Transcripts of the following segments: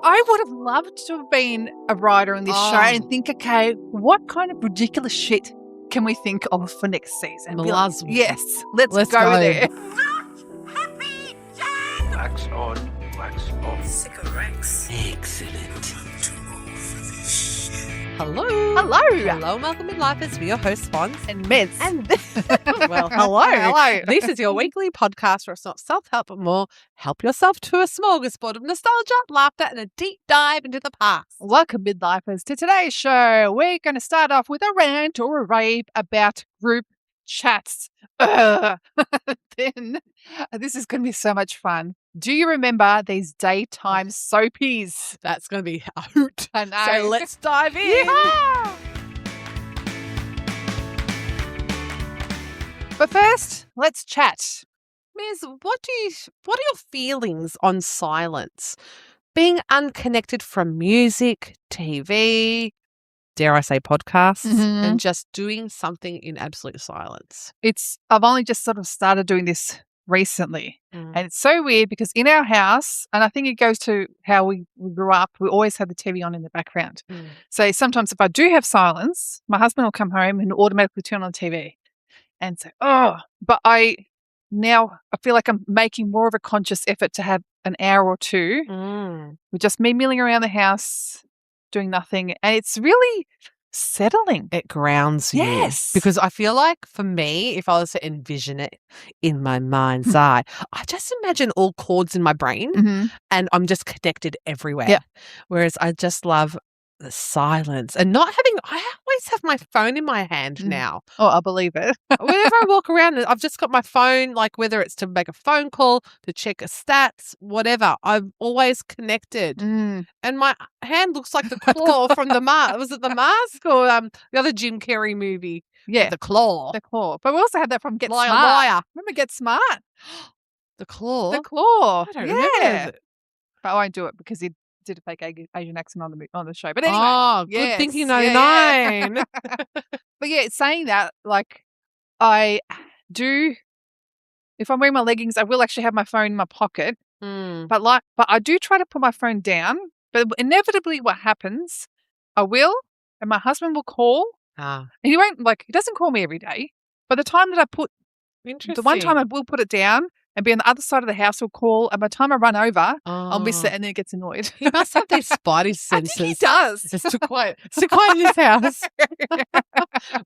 I would have loved to have been a writer on this show and think, okay, what kind of ridiculous shit can we think of for next season? Yes, let's go there. Happy Jan! Wax on, wax off. Cigarettes. Excellent. Hello. Hello. Hello, welcome Midlifers. We're your hosts, Fonz. And Mez. And well, hello. Hello. This is your weekly podcast where it's not self-help, but more help yourself to a smorgasbord of nostalgia, laughter, and a deep dive into the past. Welcome, Midlifers, to today's show. We're going to start off with a rant or a rave about group chats. Then this is going to be so much fun. Do you remember these daytime soapies? That's going to be a hoot. I know. So let's dive in. Yeah. But first, let's chat. Miz, what are your feelings on silence? Being unconnected from music, TV, dare I say podcasts, and just doing something in absolute silence. I've only just sort of started doing this recently. And it's so weird because in our house, and I think it goes to how we grew up, we always had the TV on in the background. So sometimes if I do have silence, my husband will come home and automatically turn on the TV and say, but I feel like I'm making more of a conscious effort to have an hour or two with just me milling around the house doing nothing. And it's really settling. It grounds you. Yes. Because I feel like for me, if I was to envision it in my mind's eye, I just imagine all chords in my brain and I'm just connected everywhere. Yeah. Whereas I just love the silence and not having, I always have my phone in my hand now. Oh, I believe it. Whenever I walk around, I've just got my phone, like whether it's to make a phone call, to check a stats, whatever. I'm always connected. And my hand looks like the claw from the mask. Was it the mask or the other Jim Carrey movie? Yeah. The claw. The claw. But we also had that from Get Liar, Smart. liar. Remember Get Smart? The claw? The claw. I don't remember. But I won't do it because he did a fake Asian accent on the show. But anyway. Oh, good thinking, 99. But yeah, saying that, like, I do, if I'm wearing my leggings, I will actually have my phone in my pocket. But I do try to put my phone down. But inevitably what happens, I will, and my husband will call. And he doesn't call me every day. But the time that the one time I will put it down and be on the other side of the house, will call, and by the time I run over, I'll miss it, and then he gets annoyed. He must have these spidey senses. I think he does. It's too quiet. It's too quiet in this house.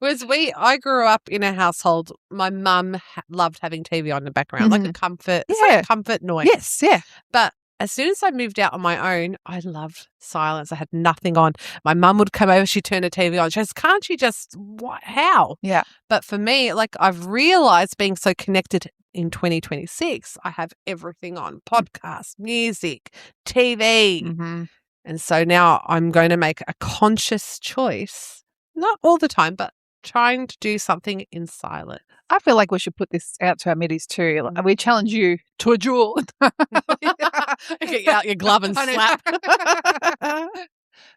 Whereas I grew up in a household, my mum loved having TV on in the background, like a comfort, it's like a comfort noise. Yes, yeah. But as soon as I moved out on my own, I loved silence. I had nothing on. My mum would come over, she'd turn the TV on. She goes, can't you just, how? Yeah. But for me, like I've realised being so connected in 2026, I have everything on, podcasts, music, TV. And so now I'm going to make a conscious choice, not all the time, but trying to do something in silence. I feel like we should put this out to our middies too. We challenge you to a duel. Get out your glove and slap.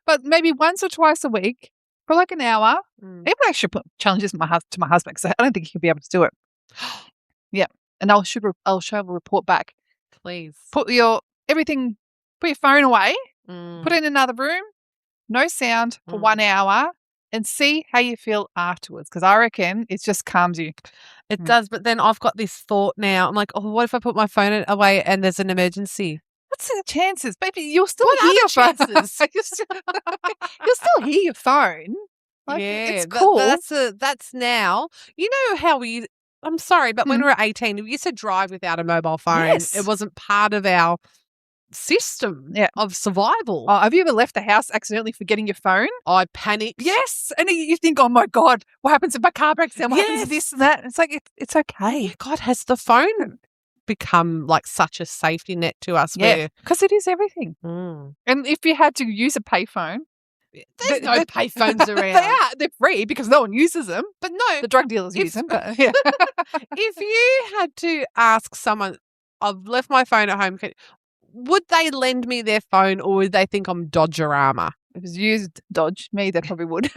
But maybe once or twice a week for like an hour. Maybe I should put challenges to my husband because I don't think he'll be able to do it. Yeah. And I'll show a report back. Please. Put your phone away, put it in another room, no sound for 1 hour, and see how you feel afterwards. Because I reckon it just calms you. It does, but then I've got this thought now. I'm like, what if I put my phone away and there's an emergency? What's the chances? Baby, you'll still What hear your other phone. chances? You'll still hear your phone. Like, it's cool. That's now. You know how I'm sorry, but when we were 18, we used to drive without a mobile phone. Yes. It wasn't part of our system of survival. Oh, have you ever left the house accidentally forgetting your phone? I panicked. Yes. And you think, oh my God, what happens if my car breaks down? What happens if this and that? It's like, it's okay. God, has the phone become like such a safety net to us? Yeah, because it is everything. And if you had to use a payphone, there's no payphones around. They're free because no one uses them. But no, the drug dealers use them. But yeah. If you had to ask someone, I've left my phone at home, would they lend me their phone or would they think I'm Dodgerama? If it was used Dodge, me, they probably would.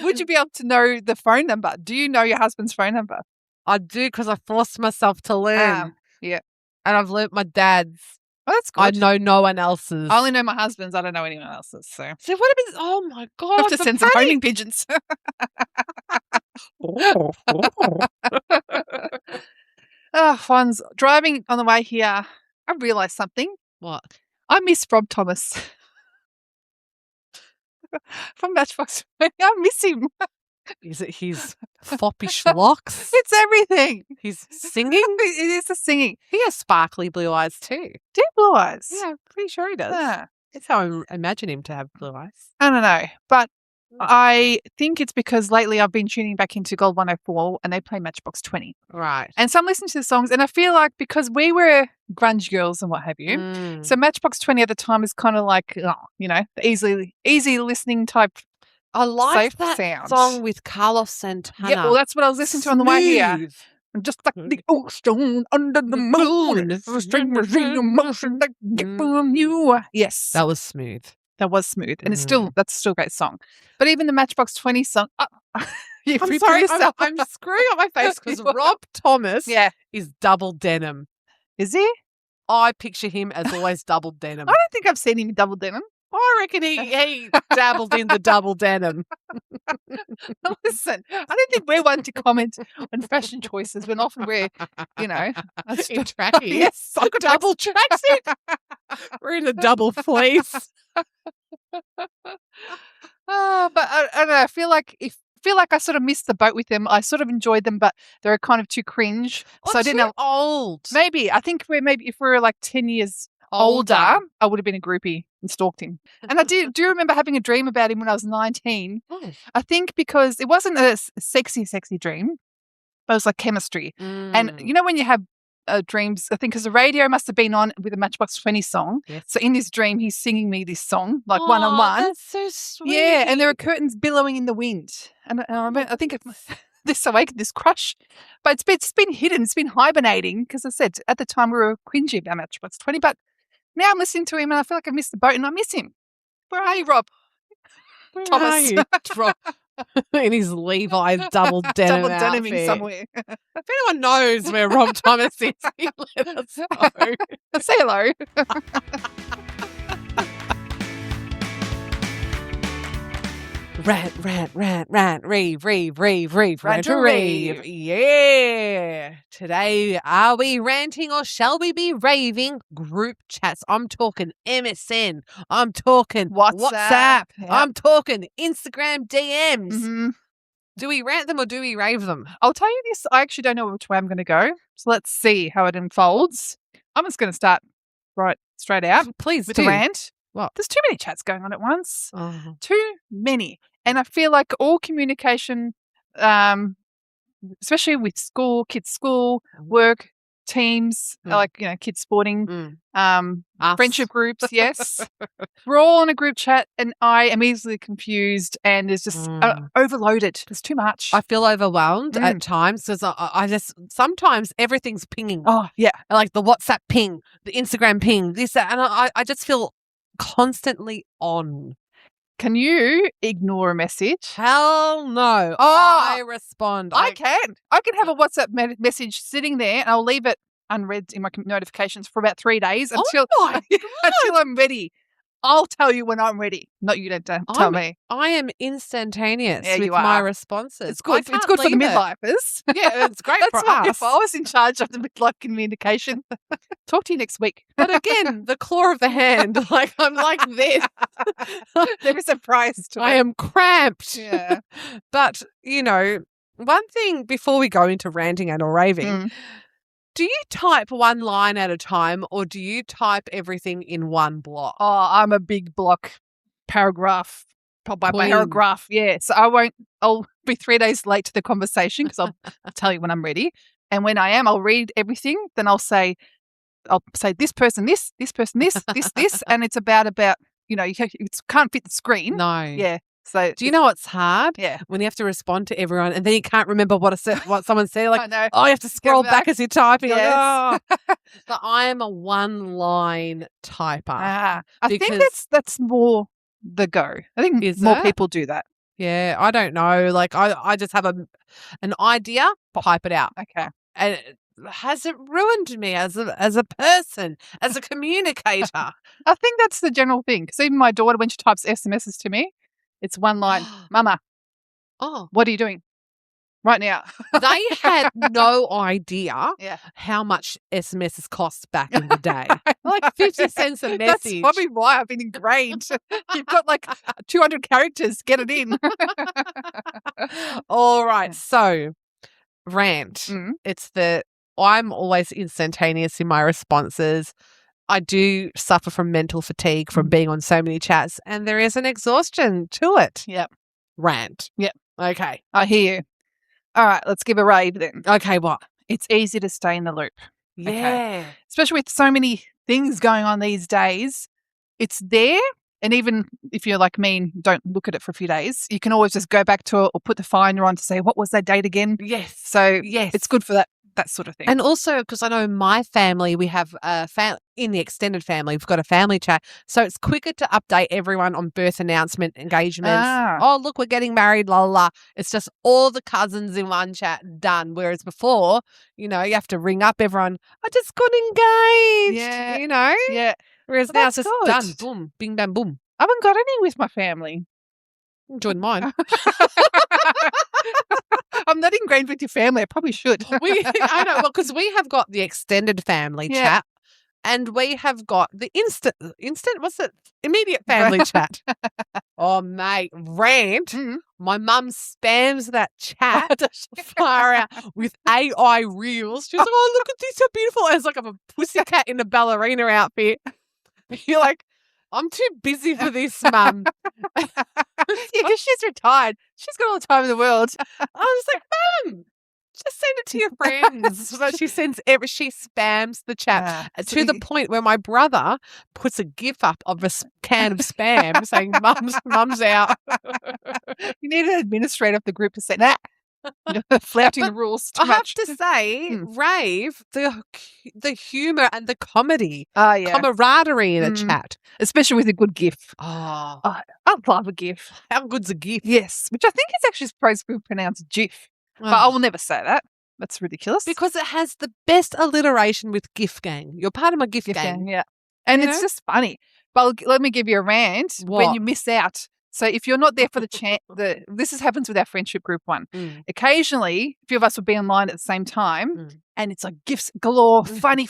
Would you be able to know the phone number? Do you know your husband's phone number? I do because I forced myself to learn. Yeah. And I've learnt my dad's. Oh, that's good. I know no one else's. I only know my husband's. I don't know anyone else's. So what about? Oh my God! I have to send some homing pigeons. Fonz, driving on the way here, I realised something. What? I miss Rob Thomas from Matchbox 20. I miss him. Is it his foppish locks? It's everything. He's singing? It is the singing. He has sparkly blue eyes too. Deep blue eyes. Yeah, I'm pretty sure he does. Yeah. That's how I imagine him to have blue eyes. I don't know. But I think it's because lately I've been tuning back into Gold 104 and they play Matchbox 20. Right. And so I'm listening to the songs and I feel like because we were grunge girls and what have you, so Matchbox 20 at the time is kind of like, the easy listening type. I like safe that sound. song with Carlos Santana. Yeah, well, that's what I was listening to on the way here. Just like the ocean under the moon, the strangers in emotion that get from you. Yes, that was smooth. That was smooth, and that's still a great song. But even the Matchbox 20 song, I'm sorry, I'm screwing up my face because Rob Thomas is double denim. Is he? I picture him as always double denim. I don't think I've seen him in double denim. I reckon he dabbled in the double denim. Listen, I don't think we're one to comment on fashion choices when often we're, in trackies. Yes, I've got double tracksuit. We're in a double fleece. But I don't know. I feel like I sort of missed the boat with them. I sort of enjoyed them, but they're kind of too cringe. So I didn't know. Old. Maybe I think if we were like 10 years older, I would have been a groupie and stalked him. And I do remember having a dream about him when I was 19. I think because it wasn't a sexy dream, but it was like chemistry. And you know when you have dreams, I think because the radio must have been on with a Matchbox 20 song. Yes. So in this dream, he's singing me this song, like one-on-one. That's so sweet. Yeah, and there are curtains billowing in the wind. And I remember, I think this awakened this crush. But it's been hidden. It's been hibernating because I said at the time we were cringy about Matchbox 20. But now I'm listening to him and I feel like I've missed the boat and I miss him. Where are you, Rob? Where Thomas. are you, Rob? In his Levi's double denim deniming outfit. somewhere. If anyone knows where Rob Thomas is, let us know. Say hello. Rant, rave, rant to rave. Yeah. Today, are we ranting or shall we be raving? Group chats. I'm talking MSN. I'm talking WhatsApp. Yep. I'm talking Instagram DMs. Mm-hmm. Do we rant them or do we rave them? I'll tell you this. I actually don't know which way I'm going to go. So let's see how it unfolds. I'm just going to start right straight out. Please with do. a rant. What? There's too many chats going on at once. Oh. Too many. And I feel like all communication, especially with kids' school, work, teams, kids sporting, friendship groups, yes. We're all in a group chat and I am easily confused and it's just overloaded. There's too much. I feel overwhelmed at times because I just, sometimes everything's pinging. Oh, yeah. Like the WhatsApp ping, the Instagram ping, this, that, and I just feel constantly on. Can you ignore a message? Hell no. Oh, I respond. I can. I can have a WhatsApp message sitting there and I'll leave it unread in my notifications for about 3 days until I'm ready. I'll tell you when I'm ready. Not you don't tell me. I am instantaneous with you are. my responses. It's good. It's good for the midlifers. Yeah, it's great for That's us. If I was in charge of the midlife communication, talk to you next week. But again, the claw of the hand, like I'm like this. There is a prize to it. I am cramped. Yeah. But, one thing before we go into ranting and or raving, do you type one line at a time or do you type everything in one block? Oh, I'm a big block paragraph by paragraph. Yeah. So I'll be 3 days late to the conversation because I'll tell you when I'm ready. And when I am, I'll read everything. Then I'll say this person, this person, this. And it's about, you can't fit the screen. No. Yeah. So do you know what's hard? Yeah. When you have to respond to everyone and then you can't remember what someone said. Like, I know. Oh, you have to scroll back as you're typing. Yes. Like, oh. So I am a one-line typer. I think that's more the go. I think more people do that. Yeah, I don't know. Like I just have an idea, type it out. Okay. And has it ruined me as a person, as a communicator? I think that's the general thing. Because even my daughter, when she types SMSs to me, it's one line, Mama, what are you doing right now? They had no idea Yeah. how much SMSs cost back in the day. Like 50 cents a message. That's probably why I've been ingrained. You've got like 200 characters. Get it in. All right. So, Rant. I'm always instantaneous in my responses. I do suffer from mental fatigue from being on so many chats, and there is an exhaustion to it. Yep. Rant. Yep. Okay. I hear you. All right, let's give a rave then. Okay, what? It's easy to stay in the loop. Yeah. Okay. Especially with so many things going on these days. It's there. And even if you're like me and don't look at it for a few days, you can always just go back to it or put the finder on to say, what was that date again? Yes. So it's good for that sort of thing. And also, because I know in my family, we have in the extended family, we've got a family chat. So it's quicker to update everyone on birth announcement, engagements. Oh, look, we're getting married, la, la, la. It's just all the cousins in one chat done. Whereas before, you have to ring up everyone. I just got engaged, Yeah. Yeah. Whereas now it's just done. Boom, bing, bang, boom. I haven't got any with my family. Join mine. I'm not ingrained with your family. I probably should. I know. Well, because we have got the extended family chat, and we have got the instant. What's it? Immediate family chat. Oh, mate, Rant. My mum spams that chat far out with AI reels. She's like, "Oh, look at this, so beautiful." And it's like I'm a pussycat in a ballerina outfit. You're like, I'm too busy for this, Mum. Yeah, because she's retired. She's got all the time in the world. I was like, Mum, just send it to your friends. So she she spams the chat to the point where my brother puts a GIF up of a can of spam saying, Mum's out. You need an administrator of the group to say, nah. Flouting the rules too much. Have to say, Rave, the humour and the comedy, camaraderie in a chat. Especially with a good GIF. Oh, I love a GIF. How good's a GIF? Yes, which I think is actually supposed to be pronounced GIF. But I will never say that. That's ridiculous. Because it has the best alliteration with GIF gang. You're part of my GIF gang. Yeah. And it's just funny. But let me give you a rant when you miss out. So if you're not there for this happens with our friendship group one. Occasionally, a few of us will be online at the same time and it's like gifts galore, funny,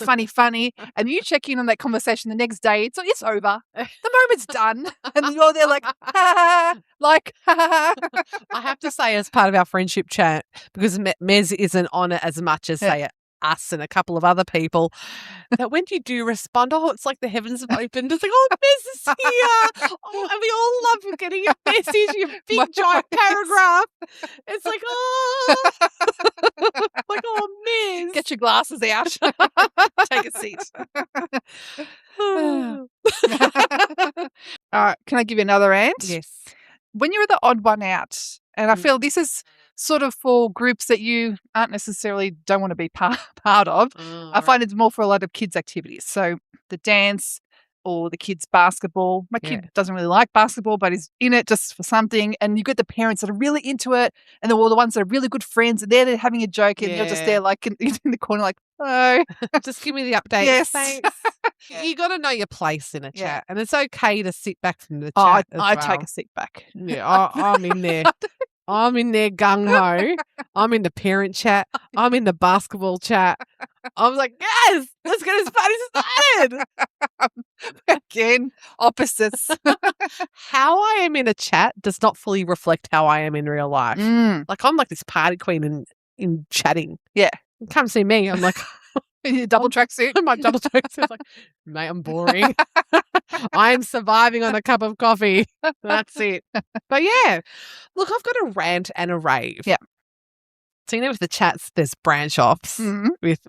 and you check in on that conversation the next day, it's over. The moment's done. And you're there like, ha, like, ha. I have to say, as part of our friendship chat, because Mez isn't on it as much as, say, us and a couple of other people, that when you do respond, it's like the heavens have opened. It's like, Mez is here. And we all love getting your message, your big giant paragraph. It's like, like, Mez. Get your glasses out. Take a seat. All right, can I give you another rant? Yes. When you're the odd one out, and I feel this is sort of for groups that you aren't necessarily don't want to be part of. I find it's more for a lot of kids' activities. So the dance or the kids' basketball. My kid doesn't really like basketball, but he's in it just for something. And you get the parents that are really into it, and they're all the ones that are really good friends, and they're having a joke, and you're just there like in the corner like, oh. Just give me the update. Yes. Thanks. You got to know your place in a chat, and it's okay to sit back from the chat. I take a seat back. Yeah, I'm in there. I'm in there gung-ho. I'm in the parent chat. I'm in the basketball chat. I was like, yes, let's get this party started. Again, opposites. How I am in a chat does not fully reflect how I am in real life. Like, I'm like this party queen in chatting. Yeah. Come see me. I'm like... In your double tracksuit. My double tracksuit. Like, mate, I'm boring. I'm surviving on a cup of coffee. That's it. But yeah, look, I've got a rant and a rave. Yeah. So, with the chats, there's branch offs. With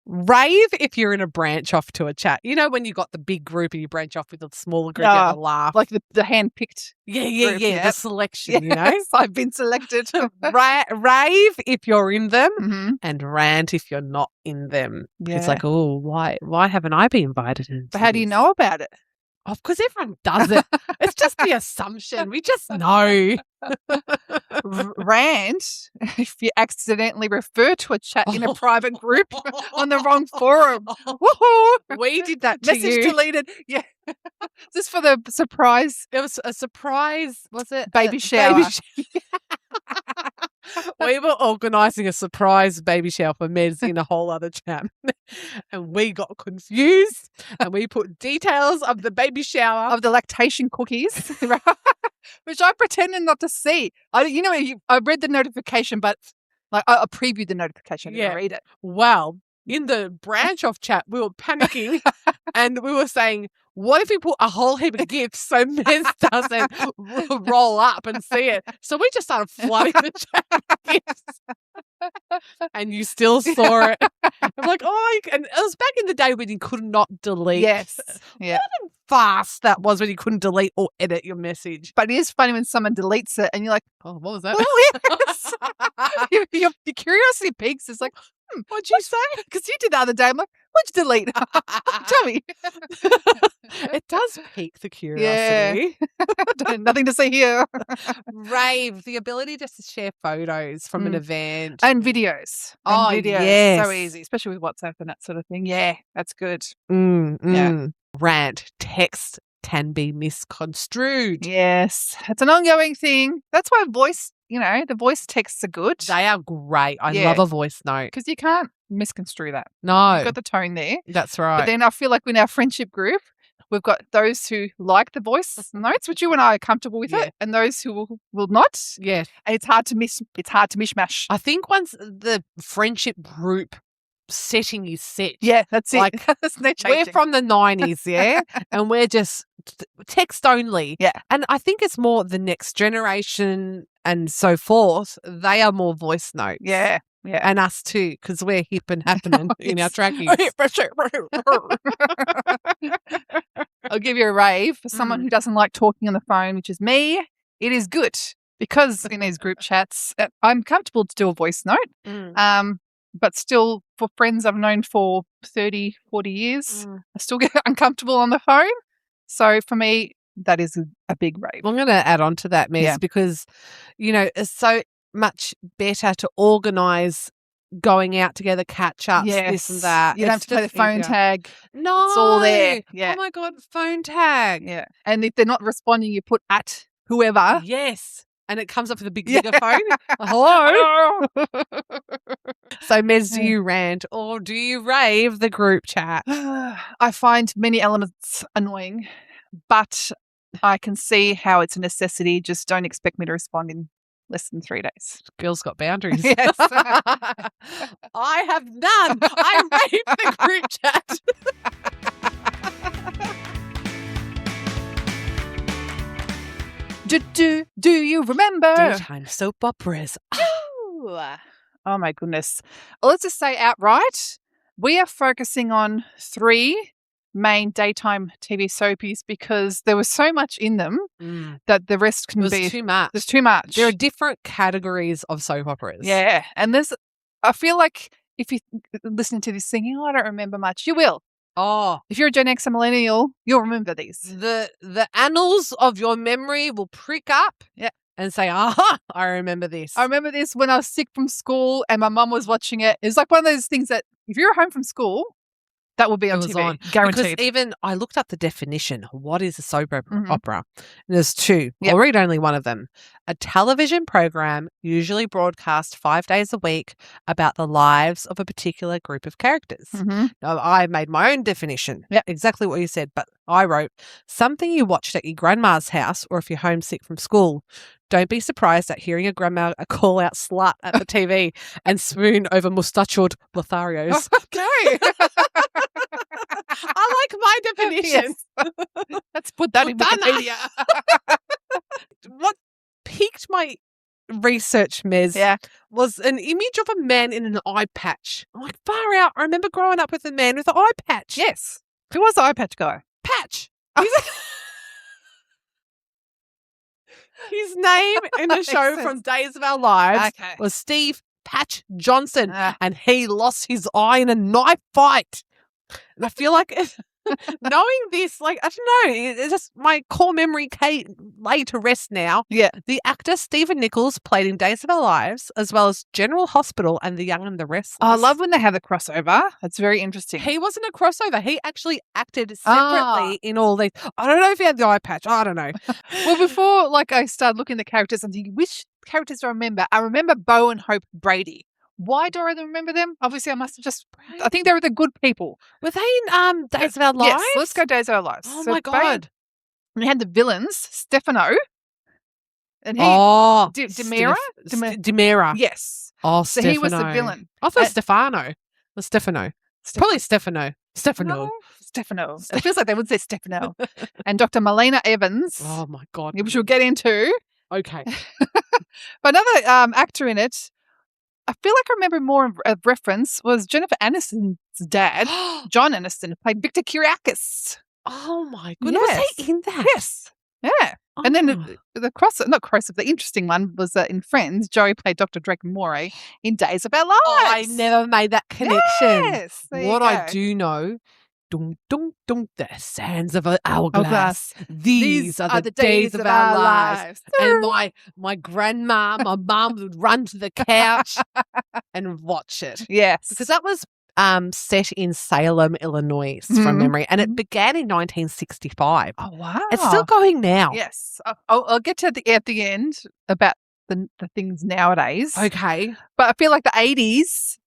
rave, if you're in a branch off to a chat. You know when you got the big group and you branch off with a smaller group, you have a laugh. Like the hand-picked group, the selection, Yes, I've been selected. Rave if you're in them, and rant if you're not in them. Yeah. It's like, why haven't I been invited in? But how do you know about it? Oh, because everyone does it. It's just the assumption. We just know. Rant, if you accidentally refer to a chat in a private group on the wrong forum. Woohoo! We did that to Message you. deleted. Yeah. Just for the surprise It was a surprise, was it? baby shower. We were organising a surprise baby shower for Mez in a whole other chat. And we got confused and we put details of the baby shower. Of the lactation cookies, right? Which I pretended not to see. I read the notification, but like I previewed the notification. I didn't read it. Well, in the branch off chat, we were panicking and we were saying, what if we put a whole heap of gifts so Mez doesn't roll up and see it? So we just started flooding the chat with gifts. And you still saw it. I'm like, and it was back in the day when you could not delete. Yes. Yeah. What fast that was when you couldn't delete or edit your message. But it is funny when someone deletes it and you're like, oh, what was that? Oh, yes. your curiosity peaks. It's like, what'd you say? Because you did the other day. I'm like, what'd you delete? Tell me. It does pique the curiosity. Yeah. Nothing to see here. Rave, the ability just to share photos from an event. And videos. Yes. So easy, especially with WhatsApp and that sort of thing. Yeah, that's good. Yeah. Rant, text can be misconstrued. Yes. It's an ongoing thing. That's why the voice texts are good. They are great. I love a voice note. Because you can't misconstrue that. No. You've got the tone there. That's right. But then I feel like in our friendship group, we've got those who like the voice notes, which you and I are comfortable with it, and those who will not. Yeah. And it's hard to mishmash. I think once the friendship group setting is set. Yeah, that's like, it. There's no changing. We're from the 90s, yeah? And we're just text only. Yeah. And I think it's more the next generation and so forth. They are more voice notes. Yeah. Yeah. And us too, because we're hip and happening in our trackies. I'll give you a rave for someone who doesn't like talking on the phone, which is me. It is good because in these group chats, I'm comfortable to do a voice note. But still, for friends I've known for 30, 40 years, I still get uncomfortable on the phone. So for me, that is a big rave. I'm going to add on to that, Mez, because, it's so much better to organise going out together, catch-ups, this and that. You don't have to play the phone tag. No. It's all there. Yeah. Oh, my God, phone tag. Yeah. And if they're not responding, you put at whoever. Yes. And it comes up with a big megaphone. Hello. So, Mez, do you rant or do you rave the group chat? I find many elements annoying, but I can see how it's a necessity. Just don't expect me to respond in less than 3 days. Girls got boundaries. Yes. I have none. I rave the group chat. Do you remember? Daytime soap operas. Oh my goodness. Let's just say outright, we are focusing on 3 main daytime TV soapies because there was so much in them that the rest can be too much. There's too much. There are different categories of soap operas. Yeah. And I feel like if you listen to this thinking, I don't remember much, you will. Oh, if you're a Gen X or millennial, you'll remember these. The annals of your memory will prick up and say, aha, I remember this. I remember this when I was sick from school and my mum was watching it. It's like one of those things that if you're home from school, that will be on TV. Guaranteed. Because even I looked up the definition. What is a soap opera? And there's 2. Yep. I'll read only one of them. A television program usually broadcast 5 days a week about the lives of a particular group of characters. Now, I made my own definition. Yeah, exactly what you said. But I wrote, something you watched at your grandma's house or if you're homesick from school. Don't be surprised at hearing a grandma call out slut at the TV and swoon over mustachioed Lotharios. Okay. I like my definition. Yes. Let's put that in Wikipedia. What piqued my research, Mez, was an image of a man in an eye patch. I'm like, far out. I remember growing up with a man with an eye patch. Yes. Who was the eye patch guy? Patch. His name in the show from Days of Our Lives was Steve Patch Johnson, and he lost his eye in a knife fight. And I feel like Knowing this, like, I don't know, it's just my core memory lay to rest now. Yeah. The actor Stephen Nichols played in Days of Our Lives, as well as General Hospital and The Young and the Restless. Oh, I love when they have the crossover. It's very interesting. He wasn't a crossover. He actually acted separately in all these. I don't know if he had the eye patch. I don't know. Well, before I started looking at the characters, I'm thinking, which characters do I remember? I remember Bo and Hope Brady. Why do I remember them? Obviously, I must have I think they were the good people. Were they in Days of Our Lives? Yes, let's go Days of Our Lives. Oh, my God. We had the villains, Stefano. And he, DiMera? DiMera. Yes. Oh, So Stefano. he was the villain. I thought Stefano. Was Stefano. Probably Stefano. No, Stefano. It feels like they would say Stefano. And Dr. Marlena Evans. Oh, my God. Which we'll get into. Okay. But another actor in it, I feel like I remember more of reference, was Jennifer Aniston's dad, John Aniston, played Victor Kiriakis. Oh, my goodness. Yes. Was he in that? Yes. Yeah. And then the interesting one was in Friends, Joey played Dr. Drake Morey in Days of Our Lives. I never made that connection. Yes. What I do know, dum, dum, dum, the sands of an hourglass. These are the days of our lives. And my grandma, my mum would run to the couch and watch it. Yes. Because that was set in Salem, Illinois, from memory. And it began in 1965. Oh, wow. It's still going now. Yes. I'll get to at the end about the things nowadays. Okay. But I feel like the 80s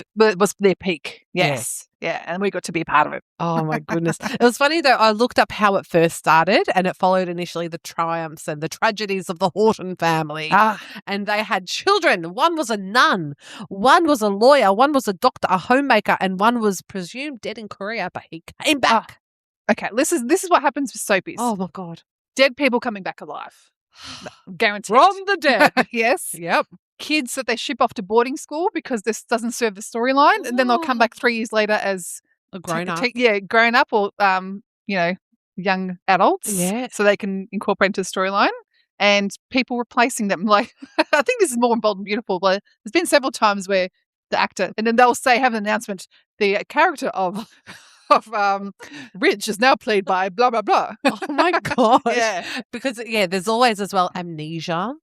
was their peak. Yes. Yeah. And we got to be a part of it. Oh, my goodness. It was funny, though. I looked up how it first started, and it followed initially the triumphs and the tragedies of the Horton family. And they had children. One was a nun. One was a lawyer. One was a doctor, a homemaker, and one was presumed dead in Korea, but he came back. Okay. This is what happens with soapies. Oh, my God. Dead people coming back alive. Guaranteed. From the dead. Yes. Yep. Kids that they ship off to boarding school because this doesn't serve the storyline, and then they'll come back 3 years later as a grown up. Grown up or young adults. Yeah. So they can incorporate into the storyline, and people replacing them. Like I think this is more Bold and Beautiful, but there's been several times where the actor, and then they'll have an announcement, the character of Rich is now played by blah blah blah. Oh my God. Yeah. Because there's always as well amnesia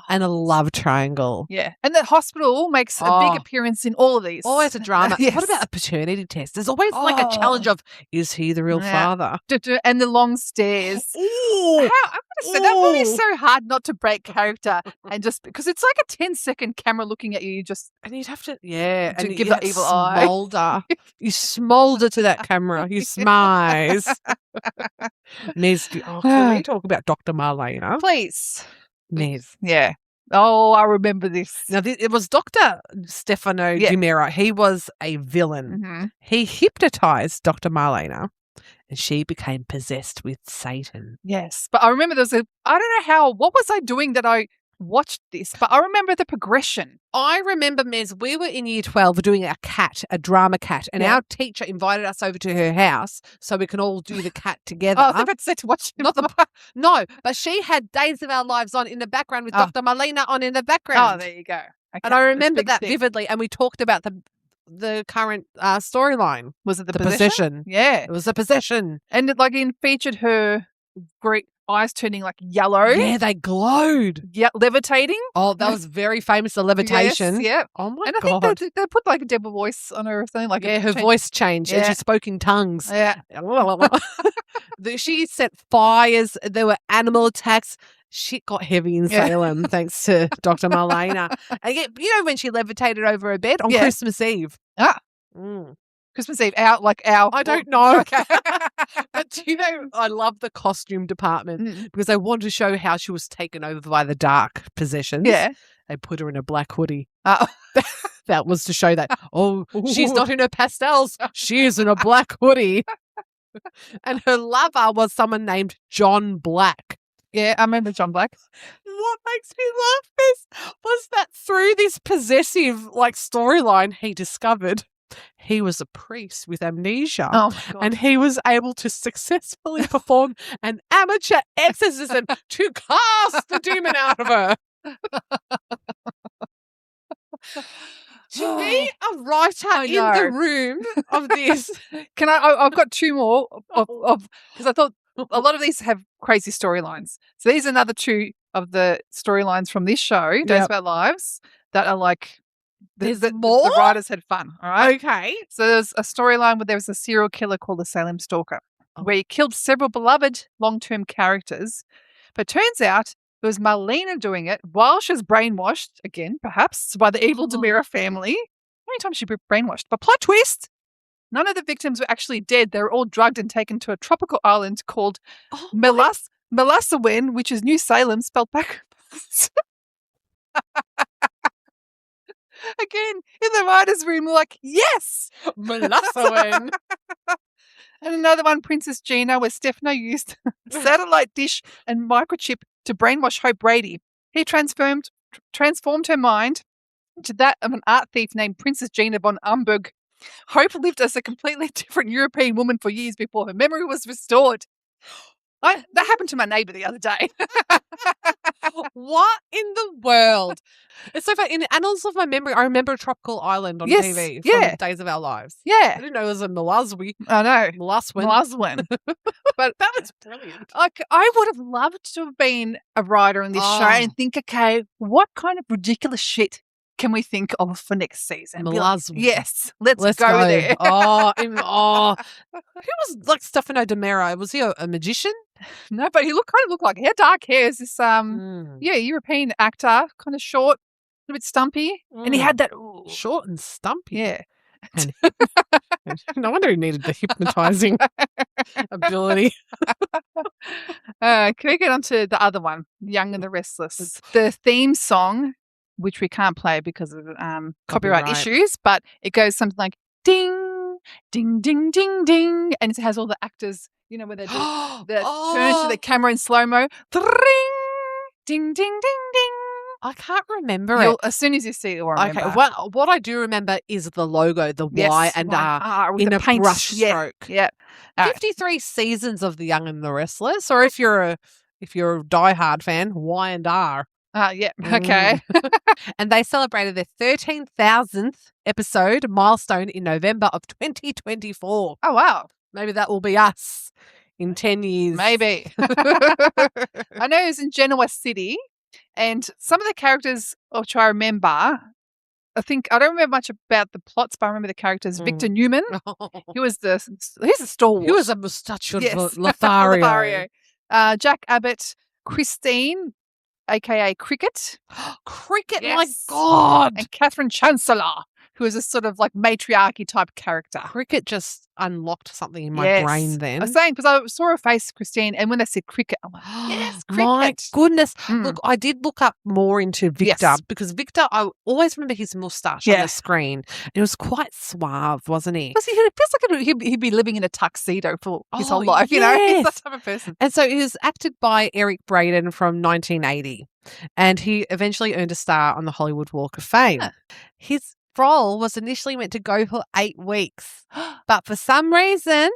and a love triangle. Yeah. And the hospital makes a big appearance in all of these. Always a drama. Yes. What about a paternity test? There's always like a challenge of, is he the real father? And the long stairs. Ooh. I'm gonna say that movie is so hard not to break character, and just because it's like a 10-second camera looking at you, and you'd have to and give the evil eye. Smolder. You smolder to that camera. You smize. Mez, can we talk about Dr. Marlena? Please. Mez. Yeah. Oh, I remember this. Now, it was Dr. Stefano DiMera. He was a villain. Mm-hmm. He hypnotized Dr. Marlena, and she became possessed with Satan. Yes. But I remember I don't know what was I doing that I watched this, but I remember the progression. I remember, Mez, we were in year 12 doing a drama cat, and our teacher invited us over to her house so we can all do the cat together. Oh, I thought said to watch it. No, but she had Days of Our Lives on in the background with Dr. Marlena on in the background. Oh, there you go. Okay. And I remember that vividly, and we talked about the current storyline. Was it the possession? Yeah. It was a possession. And it featured her great eyes turning like yellow. Yeah, they glowed. Yeah, levitating. Oh, that was very famous, the levitation. Yes, yeah. Oh, my God. God. They put like a devil voice on her or something like her voice changed and she spoke in tongues. Yeah. She set fires. There were animal attacks. Shit got heavy in Salem thanks to Dr. Marlena. And when she levitated over her bed on Christmas Eve. Christmas Eve I don't know. Okay. But do you know, I love the costume department because they wanted to show how she was taken over by the dark possessions. Yeah. They put her in a black hoodie. That was to show that, she's not in her pastels. She is in a black hoodie. And her lover was someone named John Black. Yeah, I remember John Black. What makes me laugh was that through this possessive storyline he discovered he was a priest with amnesia. Oh, my God. And he was able to successfully perform an amateur exorcism to cast the demon out of her. To be a writer in know. the room of this. I've got two more of because I thought a lot of these have crazy storylines. So these are another two of the storylines from this show, Days of Our Lives, that are like more? The writers had fun. All right. Okay. So there's a storyline where there was a serial killer called the Salem Stalker, where he killed several beloved long-term characters. But turns out it was Marlena doing it while she was brainwashed, again, perhaps, by the evil DiMera family. How many times she been brainwashed? But plot twist, none of the victims were actually dead. They were all drugged and taken to a tropical island called Melassawen, which is New Salem, spelled backwards. Again, in the writer's room, we're like, yes! Melassawen. And another one, Princess Gina, where Stefano used a satellite dish and microchip to brainwash Hope Brady. He transformed her mind into that of an art thief named Princess Gina von Amberg. Hope lived as a completely different European woman for years before her memory was restored. That happened to my neighbour the other day. What in the world? It's so funny. In the annals of my memory, I remember a tropical island on TV from Days of Our Lives. Yeah. I didn't know it was a Melassawen. I know. Melassawen. But that was brilliant. Like, I would have loved to have been a writer in this show and think, okay, what kind of ridiculous shit can we think of for next season? Melassawen. Yes, let's go there. Who was like Stefano DiMera? Was he a magician? No, but he kind of looked like he had dark hair. Is this European actor, kind of short, a little bit stumpy, and he had that short and stumpy. Yeah. No wonder he needed the hypnotizing ability. Can we get on to the other one, Young and the Restless? The theme song, which we can't play because of copyright issues, but it goes something like ding, ding, ding, ding, ding, and it has all the actors, where they do turn to the camera in slow-mo, ding, ding, ding, ding, ding. I can't remember it. As soon as you see it, you'll remember. Okay, well, what I do remember is the logo, the Y and R in a brush stroke. Yeah. 53 seasons of The Young and the Restless, or if you're a diehard fan, Y and R. Yeah. Okay. And they celebrated their 13,000th episode milestone in November of 2024. Oh, wow. Maybe that will be us in 10 years. Maybe. I know it was in Genoa City, and some of the characters, which I remember, I don't remember much about the plots, but I remember the characters. Victor Newman, he's a stalwart. He was a mustachioed Lothario. Jack Abbott, Christine, a.k.a. Cricket. Cricket, yes. My God. And Catherine Chancellor, who is a sort of like matriarchy type character. Cricket just unlocked something in my brain then. I was saying, because I saw her face, Christine, and when they said cricket, I'm like, yes, cricket. My goodness. Look, I did look up more into Victor because Victor, I always remember his moustache on the screen. It was quite suave, wasn't he? Because he feels like he'd be living in a tuxedo for his whole life, He's that type of person. And so he was acted by Eric Braeden from 1980, and he eventually earned a star on the Hollywood Walk of Fame. Huh. His role was initially meant to go for 8 weeks, but for some reason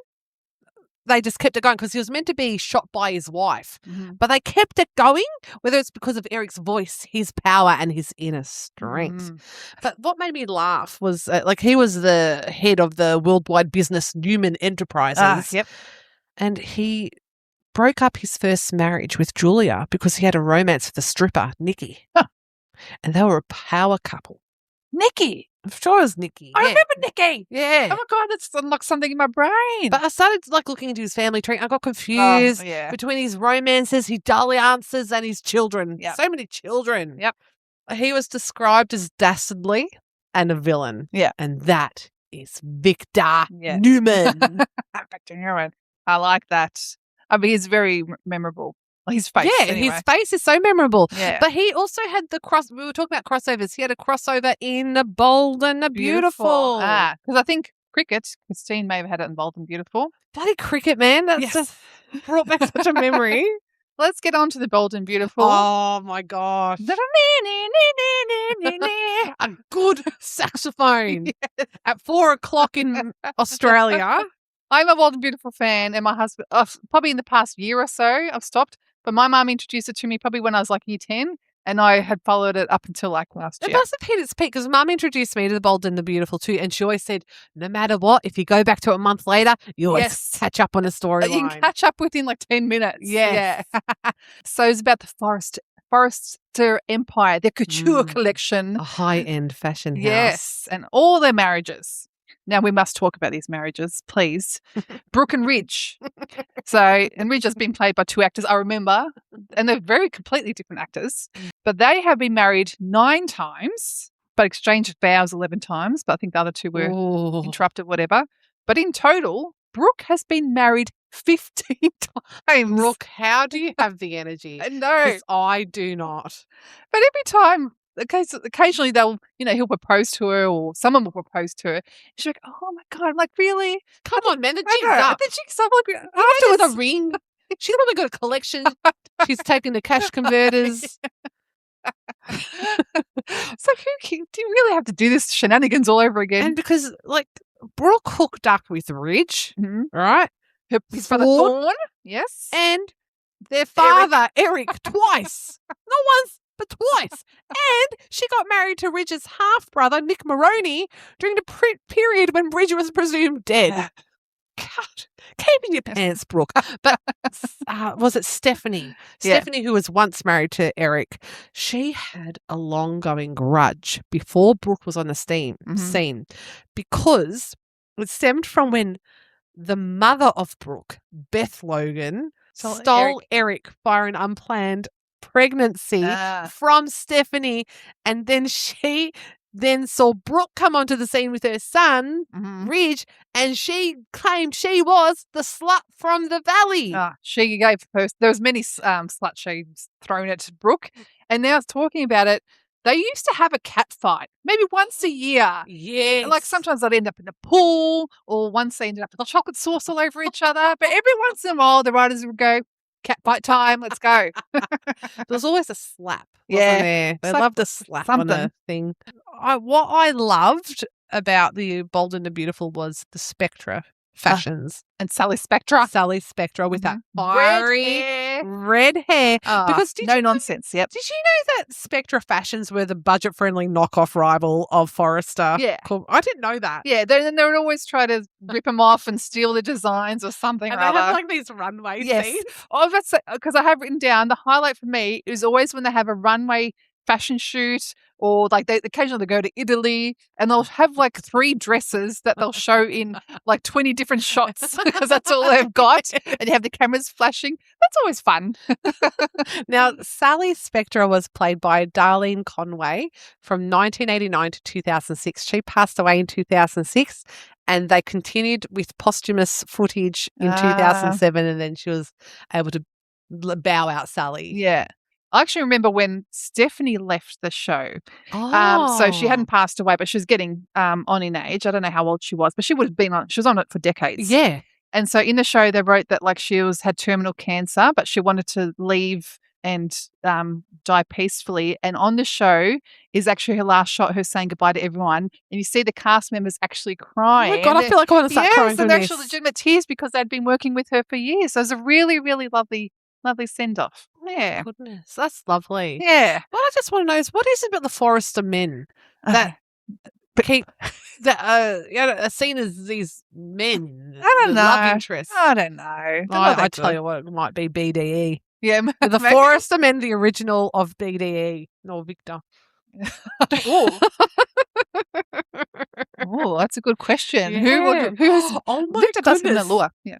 they just kept it going because he was meant to be shot by his wife, but they kept it going, whether it's because of Eric's voice, his power, and his inner strength. But what made me laugh was he was the head of the worldwide business Newman Enterprises, and he broke up his first marriage with Julia because he had a romance with the stripper Nikki, and they were a power couple. Nikki. I'm sure it was Nikki. I remember Nikki. Yeah. Oh my God, that's unlocked something in my brain. But I started looking into his family tree. I got confused between his romances, his dalliances, and his children. Yep. So many children. Yep. He was described as dastardly and a villain. Yeah. And that is Victor Newman. Victor Newman. I like that. I mean, he's very memorable. His face. Yeah, anyway. His face is so memorable. Yeah. But he also had we were talking about crossovers. He had a crossover in The Bold and the Beautiful. Because I think Christine may have had it in Bold and Beautiful. Bloody cricket, man. That's just brought back such a memory. Let's get on to The Bold and Beautiful. Oh, my gosh. A good saxophone at 4:00 in Australia. I'm a Bold and Beautiful fan, and my husband, probably in the past year or so, I've stopped. But my mum introduced it to me probably when I was like year 10. And I had followed it up until like last It year. must have hit its peak because Mum introduced me to The Bold and the Beautiful too, and she always said, no matter what, if you go back to it a month later, you always catch up on a storyline. You can catch up within like 10 minutes. Yes. Yeah. So it's about the Forrester Empire, their couture collection. A high-end fashion house. Yes, and all their marriages. Now, we must talk about these marriages, please. Brooke and Ridge. And Ridge has been played by two actors, I remember, and they're very completely different actors. But they have been married 9 times, but exchanged vows 11 times. But I think the other 2 were interrupted, whatever. But in total, Brooke has been married 15 times. Brooke, how do you have the energy? I know. 'Cause I do not. But every time, occasionally he'll propose to her or someone will propose to her. She's like, oh my God. I'm like, really? Come on, man. The I jig's know. up. The jig's up. Like, After with a ring. She's probably got a collection. She's taken the cash converters. It's like, do you really have to do this shenanigans all over again? And because, like, Brooke hooked up with Ridge, right? His brother Thorne, yes. And their father, Eric twice. Not once, but twice. And she got married to Ridge's half-brother, Nick Maroney, during the period when Ridge was presumed dead. God, keep in your pants, Brooke. But was it Stephanie? Yeah. Stephanie, who was once married to Eric, she had a long-going grudge before Brooke was on the scene because it stemmed from when the mother of Brooke, Beth Logan, stole Eric via an unplanned pregnancy from Stephanie, and then she saw Brooke come onto the scene with her son, Ridge, and she claimed she was the slut from the valley. She gave her, there was many slut shades thrown at Brooke, and now it's talking about it. They used to have a cat fight, maybe once a year. Yes. Like sometimes they'd end up in the pool, or once they ended up with chocolate sauce all over each other. But every once in a while, the writers would go, cat fight time, let's go. There was always a slap, wasn't there? They loved a slap on a thing. What I loved about the Bold and the Beautiful was the Spectra fashions. And Sally Spectra. Sally Spectra with that fiery red hair. Because no nonsense, yep. Did you know that Spectra fashions were the budget-friendly knockoff rival of Forrester? Yeah. I didn't know that. Yeah, they would always try to rip them off and steal the designs or something and or other. They have like these runway scenes. Because I have written down, the highlight for me is always when they have a runway fashion shoot, or like occasionally they go to Italy and they'll have like 3 dresses that they'll show in like 20 different shots because that's all they've got, and you have the cameras flashing. That's always fun. Now, Sally Spectra was played by Darlene Conway from 1989 to 2006. She passed away in 2006, and they continued with posthumous footage in 2007, and then she was able to bow out Sally. Yeah. I actually remember when Stephanie left the show. So she hadn't passed away, but she was getting on in age. I don't know how old she was, but she would have been she was on it for decades. Yeah. And so in the show, they wrote that like she had terminal cancer, but she wanted to leave and die peacefully. And on the show is actually her last shot, her saying goodbye to everyone. And you see the cast members actually crying. Oh my God, I feel like I want to start crying. So they're actually legitimate tears because they'd been working with her for years. So it was a really, really lovely send-off. Yeah. Goodness, that's lovely. Yeah. What I just want to know is, what is it about the Forrester men that keep are seen as these men? I don't know. Love interests. I don't know. I tell you what, it might be BDE. Yeah. The Forrester men, the original of BDE, or Victor. Oh, that's a good question. Yeah. Who's oh my Victor does goodness. Allure. Yeah.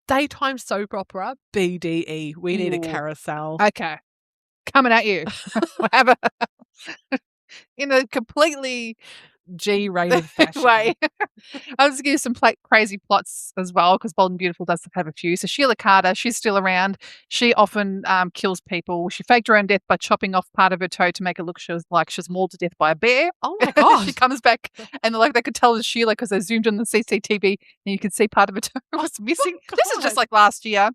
Daytime soap opera, BDE. We need a carousel. Okay. Coming at you. Have a in a completely G-rated fashion way. I was going to give you some crazy plots as well, because Bold and Beautiful does have a few. So Sheila Carter, she's still around. She often kills people. She faked her own death by chopping off part of her toe to make it look she was mauled to death by a bear. Oh my God. She comes back and they could tell it was Sheila because they zoomed on the CCTV and you could see part of her toe was missing. Oh, this is just like last year.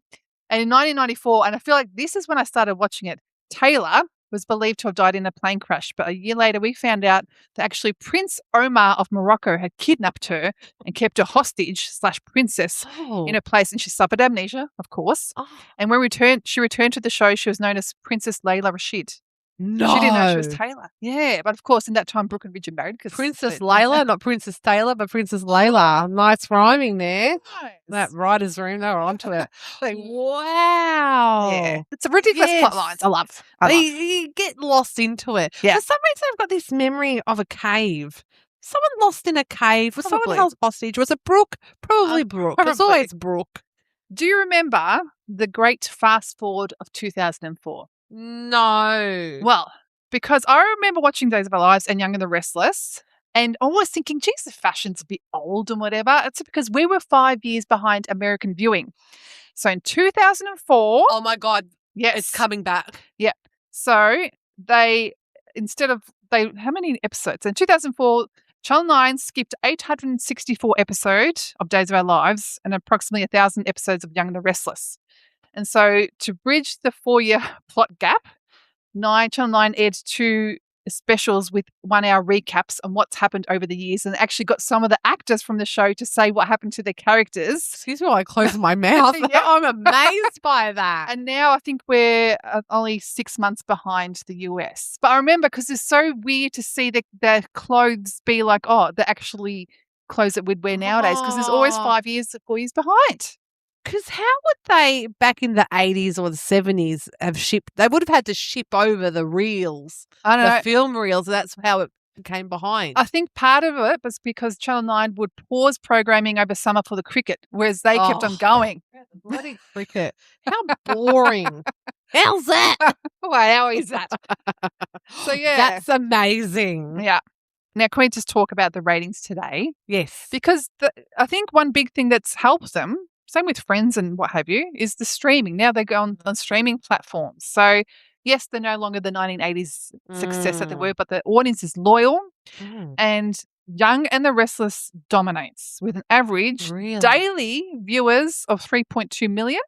And in 1994, and I feel like this is when I started watching it, Taylor was believed to have died in a plane crash. But a year later, we found out that actually Prince Omar of Morocco had kidnapped her and kept her hostage/princess in a place. And she suffered amnesia, of course. And when she returned to the show, she was known as Princess Layla Rashid. No. She didn't know she was Taylor. Yeah, but of course, in that time, Brooke and Richard married. Princess Layla, not Princess Taylor, but Princess Layla. Nice rhyming there. Nice. That writer's room, they were onto it. Wow. Yeah. It's a ridiculous plot lines. I love. You get lost into it. Yeah. For some reason, I've got this memory of a cave. Someone lost in a cave. Was someone Probably. held hostage? Was it Brooke? Probably Brooke. It's probably. always Brooke. Do you remember the great fast forward of 2004? No. Well, because I remember watching Days of Our Lives and Young and the Restless and always thinking, geez, the fashion's a bit old and whatever. It's because we were 5 years behind American viewing. So in 2004. Oh, my God. Yes. It's coming back. Yeah. So how many episodes? In 2004, Channel 9 skipped 864 episodes of Days of Our Lives and approximately 1,000 episodes of Young and the Restless. And so to bridge the 4-year plot gap, Channel 9 aired 2 specials with 1-hour recaps on what's happened over the years and actually got some of the actors from the show to say what happened to their characters. Excuse me while I close my mouth. Yeah. I'm amazed by that. And now I think we're only 6 months behind the US. But I remember because it's so weird to see their clothes be like, the actually clothes that we'd wear nowadays because there's always 4 years behind. Because how would they, back in the 80s or the 70s, have shipped? They would have had to ship over the reels, I don't know. the film reels. That's how it came behind. I think part of it was because Channel 9 would pause programming over summer for the cricket, whereas they kept on going. Bloody cricket. How boring. How's that? Wow, how is that? So, yeah. That's amazing. Yeah. Now, can we just talk about the ratings today? Yes. Because I think one big thing that's helped them, same with Friends and what have you, is the streaming. Now they go on streaming platforms. So, yes, they're no longer the 1980s success that they were, but the audience is loyal and Young and the Restless dominates with an average daily viewers of 3.2 million.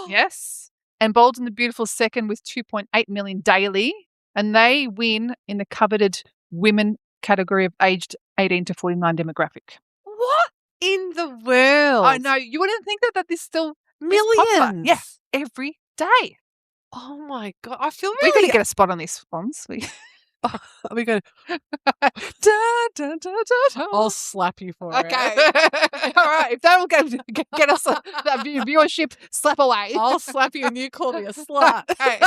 Yes. And Bold and the Beautiful second with 2.8 million daily. And they win in the coveted women category of aged 18 to 49 demographic. What in the world? I know. You wouldn't think that this still millions. Yes, every day. Oh my God. I feel We're really. going to get a spot on this, Fonz. Are we going I'll slap you for it. Okay. All right. If that will get us that viewership, slap away. I'll slap you and you call me a slut. Okay.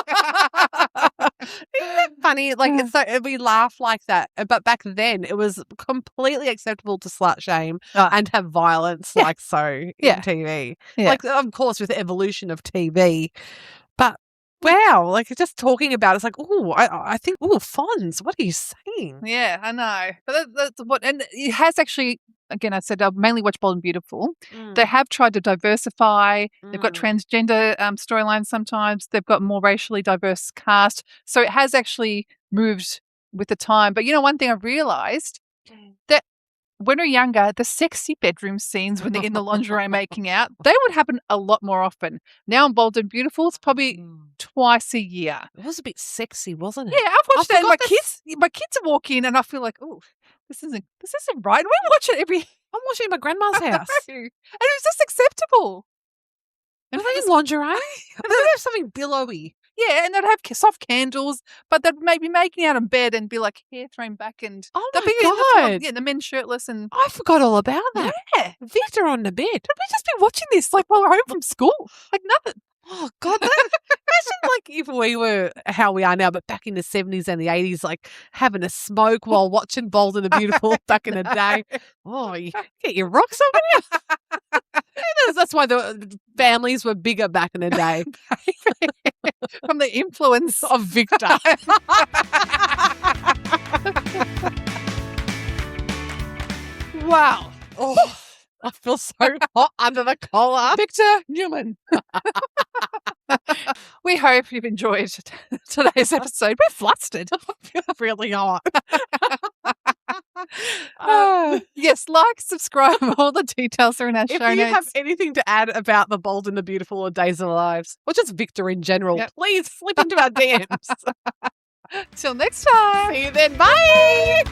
Isn't that funny? Like, it's so, we laugh like that. But back then, it was completely acceptable to slut shame and have violence like so in TV. Yeah. Like, of course, with the evolution of TV. But wow, like just talking about it's like, I think, Fonz, what are you saying? Yeah, I know. But that's what, and it has actually, again, I said I mainly watch Bold and Beautiful. They have tried to diversify. They've got transgender storylines sometimes. They've got more racially diverse cast. So it has actually moved with the time. But, one thing I've realised that when we were younger, the sexy bedroom scenes when they're in the lingerie making out, they would happen a lot more often. Now in Bold and Beautiful, it's probably twice a year. It was a bit sexy, wasn't it? Yeah, I've watched that. And my kids walk in and I feel like, this isn't right. We watch it I'm watching at my grandma's house. and it was just acceptable. And they in lingerie? They have something billowy. Yeah, and they'd have soft candles, but they'd maybe making out in bed and be like hair thrown back and the men shirtless and I forgot all about that. Yeah, Victor on the bed. Could we just be watching this like while we're home from school? Like nothing. Oh God! Imagine like if we were how we are now, but back in the 70s and the 80s, like having a smoke while watching Bold and the Beautiful back in the day. Oh, you get your rocks over here. That's why the families were bigger back in the day. From the influence of Victor. Wow. Oh, I feel so hot under the collar. Victor Newman. We hope you've enjoyed today's episode. We're flustered. I feel really hot. Yes, like, subscribe. All the details are in our show notes. If you have anything to add about the Bold and the Beautiful or Days of Our Lives, or just Victor in general, please slip into our DMs. Till next time. See you then. Bye.